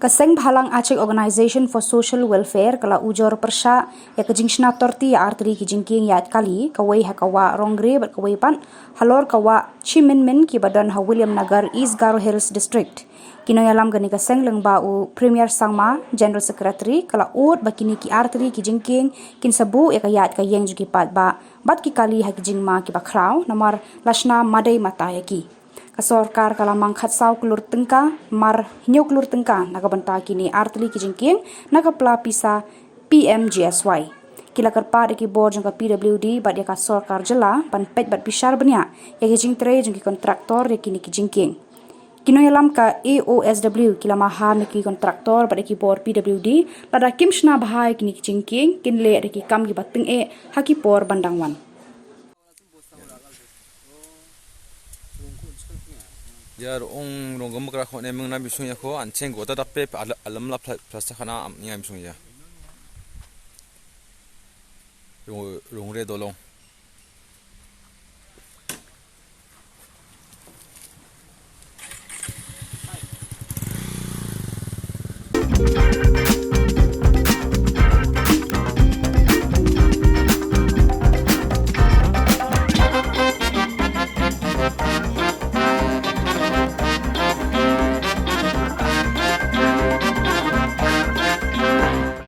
Kaseng Bhalang Aceh Organisation for Social Welfare kala Ujor persha ya ke Jingshna Torti arteri ki Jingkieng Iaid kali kawai hakawa rongre bat kawai pan halor kawa Chiminmin ki badan ha William Nagar East Garo Hills District kino yalam gani kaseng lengba u Premier Sangma General Secretary kala ut bakini ki arteri ki Jingkieng kin sabu ya ka Iaid ka yeng juki pat ba bat ki kali ha ki Jingma ki bakrau namar lashna madai mata ya ki Kasorkar kala mangkhat saw kelur tengka mar hinyok kelur tengka nakabanta kini arteli ki Jingkieng nakapla pisa PMGSY kila kerpa ki board jangka PWD bat ya kasorkar jela pan pet bat pisar benya ya ki jingtre jangki kontraktor ya kini ki Jingkieng kino yalam ka Aosw kila maha ki kontraktor bat ki board PWD lada kimshna bahai kini ki Jingkieng kinle ki kam ki bateng haki por bandangwan Jar rongom kra khone mengna bisunya ko anceng gota tape alam la plasta khana amnya bisunya rongre dolong